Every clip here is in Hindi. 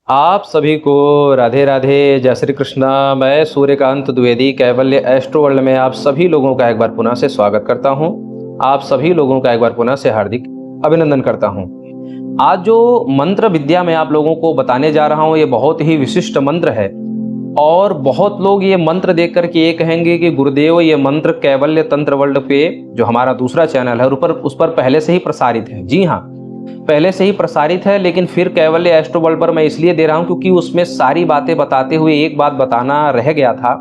आप सभी को राधे राधे, जय श्री कृष्णा। मैं सूर्यकांत द्विवेदी कैवल्य एस्ट्रो वर्ल्ड में आप सभी लोगों का एक बार पुनः से स्वागत करता हूं। आप सभी लोगों का एक बार पुनः से हार्दिक अभिनंदन करता हूं। आज जो मंत्र विद्या मैं आप लोगों को बताने जा रहा हूं, ये बहुत ही विशिष्ट मंत्र है और बहुत लोग ये मंत्र देख करके ये कहेंगे कि गुरुदेव, ये मंत्र कैवल्य तंत्र वर्ल्ड पे जो हमारा दूसरा चैनल है उस पर पहले से ही प्रसारित है। जी हाँ, पहले से ही प्रसारित है, लेकिन फिर कैवल्य एस्ट्रो वर्ल्ड पर मैं इसलिए दे रहा हूं क्योंकि उसमें सारी बातें बताते हुए एक बात बताना रह गया था।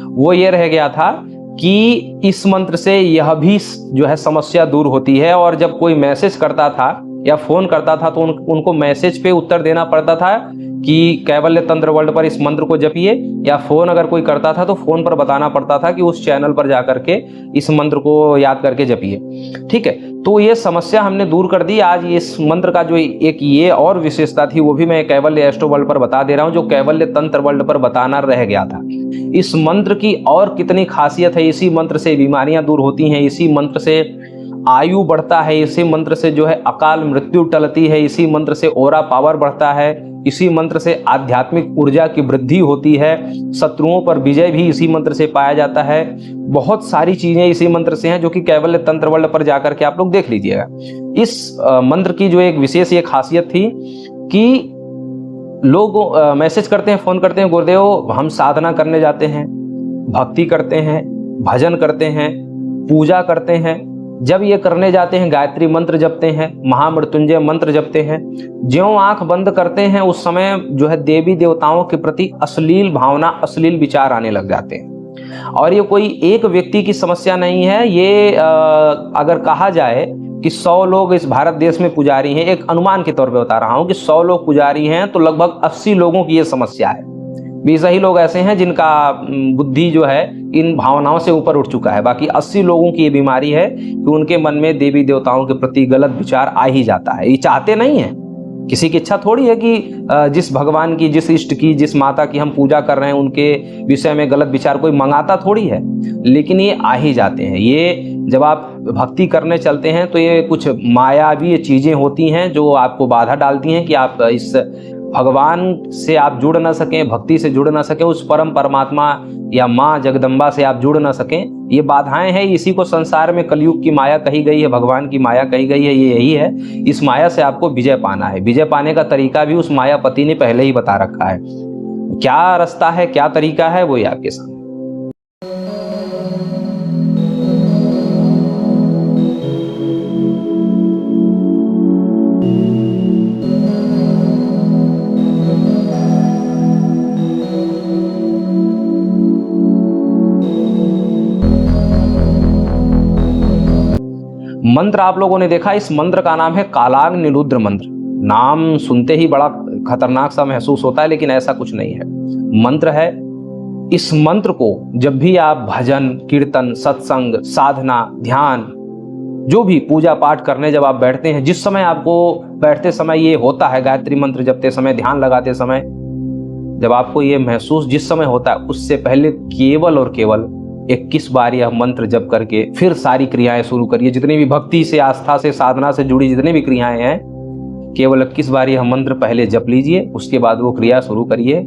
वो ये रह गया था कि इस मंत्र से यह भी जो है समस्या दूर होती है। और जब कोई मैसेज करता था या फोन करता था तो उनको मैसेज पे उत्तर देना पड़ता था कि कैवल्य तंत्र वर्ल्ड पर इस मंत्र को जपिए, या फोन अगर कोई करता था तो फोन पर बताना पड़ता था कि उस चैनल पर जाकर के इस मंत्र को याद करके जपिए। ठीक है, तो ये समस्या हमने दूर कर दी। आज इस मंत्र का जो एक ये और विशेषता थी वो भी मैं कैवल्य एस्ट्रो वर्ल्ड पर बता दे रहा हूं, जो कैवल्य तंत्र वर्ल्ड पर बताना रह गया था। इस मंत्र की और कितनी खासियत है, इसी मंत्र से बीमारियां दूर होती हैं, इसी मंत्र से आयु बढ़ता है, इसी मंत्र से जो है अकाल मृत्यु टलती है, इसी मंत्र से ओरा पावर बढ़ता है, इसी मंत्र से आध्यात्मिक ऊर्जा की वृद्धि होती है, शत्रुओं पर विजय भी इसी मंत्र से पाया जाता है। बहुत सारी चीजें इसी मंत्र से हैं जो कि कैवल्य तंत्र वर्ल्ड पर जाकर के आप लोग देख लीजिएगा। इस मंत्र की जो एक विशेष ये खासियत थी कि लोग मैसेज करते हैं, फोन करते हैं, गुरुदेव हम साधना करने जाते हैं, भक्ति करते हैं, भजन करते हैं, पूजा करते हैं। जब ये करने जाते हैं, गायत्री मंत्र जपते हैं, महामृत्युंजय मंत्र जपते हैं, ज्यों आंख बंद करते हैं उस समय जो है देवी देवताओं के प्रति अश्लील भावना, अश्लील विचार आने लग जाते हैं। और ये कोई एक व्यक्ति की समस्या नहीं है, ये अगर कहा जाए कि 100 लोग इस भारत देश में पुजारी हैं, एक अनुमान के तौर पे बता रहा हूं कि 100 लोग पुजारी हैं तो लगभग 80 लोगों की ये समस्या है। 20 ही लोग ऐसे हैं जिनका बुद्धि जो है इन भावनाओं से ऊपर उठ चुका है। बाकी 80 लोगों की ये बीमारी है कि उनके मन में देवी देवताओं के प्रति गलत विचार आ ही जाता है। ये चाहते नहीं है, किसी की इच्छा थोड़ी है कि जिस भगवान की, जिस इष्ट की, जिस माता की हम पूजा कर रहे हैं उनके विषय में गलत विचार कोई मंगाता थोड़ी है, लेकिन ये आ ही जाते हैं। ये जब आप भक्ति करने चलते हैं तो ये कुछ मायावी चीजें होती हैं जो आपको बाधा डालती हैं कि आप इस भगवान से आप जुड़ ना सकें, भक्ति से जुड़ ना सकें, उस परम परमात्मा या माँ जगदम्बा से आप जुड़ ना सकें। ये बाधाएं हैं, इसी को संसार में कलयुग की माया कही गई है, भगवान की माया कही गई है। ये यही है, इस माया से आपको विजय पाना है। विजय पाने का तरीका भी उस मायापति ने पहले ही बता रखा है। क्या रास्ता है, क्या तरीका है, वो ही आपके सामने। मंत्र आप लोगों ने देखा, इस मंत्र का नाम है कालाग्नि रुद्र मंत्र। नाम सुनते ही बड़ा खतरनाक सा महसूस होता है, लेकिन ऐसा कुछ नहीं है। मंत्र है। इस मंत्र को जब भी आप भजन, कीर्तन, सत्संग, साधना, ध्यान, जो भी पूजा पाठ करने जब आप बैठते हैं, जिस समय आपको बैठते समय ये होता है, गायत्री मंत्र जपते समय, ध्यान लगाते समय, जब आपको ये महसूस जिस समय होता है, उससे पहले केवल और केवल 21 बार यह मंत्र जप करके फिर सारी क्रियाएं शुरू करिए। जितनी भी भक्ति से, आस्था से, साधना से जुड़ी जितनी भी क्रियाएं हैं, केवल 21 बार यह मंत्र पहले जप लीजिए, उसके बाद वो क्रिया शुरू करिए।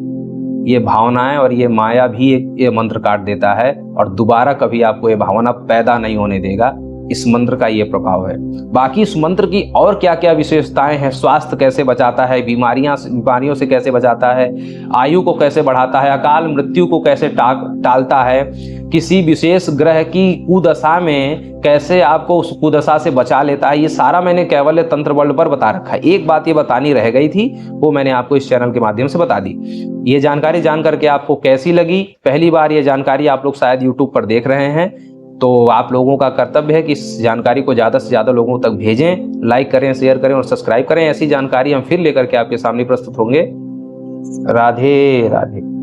ये भावनाएं और ये माया भी ये मंत्र काट देता है और दोबारा कभी आपको ये भावना पैदा नहीं होने देगा। इस मंत्र का ये प्रभाव है। बाकी इस मंत्र की और क्या क्या विशेषताएं हैं, स्वास्थ्य कैसे बचाता है, बीमारियों से कैसे बचाता है, आयु को कैसे बढ़ाता है, अकाल मृत्यु को कैसे टालता है, किसी विशेष ग्रह की कुदशा में कैसे आपको उस कुदशा से बचा लेता है, ये सारा मैंने कैवल्य तंत्र वर्ल्ड पर बता रखा है। एक बात ये बतानी रह गई थी, वो मैंने आपको इस चैनल के माध्यम से बता दी। ये जानकारी जान करके आपको कैसी लगी? पहली बार ये जानकारी आप लोग शायद यूट्यूब पर देख रहे हैं, तो आप लोगों का कर्तव्य है कि इस जानकारी को ज़्यादा से ज़्यादा लोगों तक भेजें, लाइक करें, शेयर करें और सब्सक्राइब करें। ऐसी जानकारी हम फिर लेकर के आपके सामने प्रस्तुत होंगे। राधे राधे।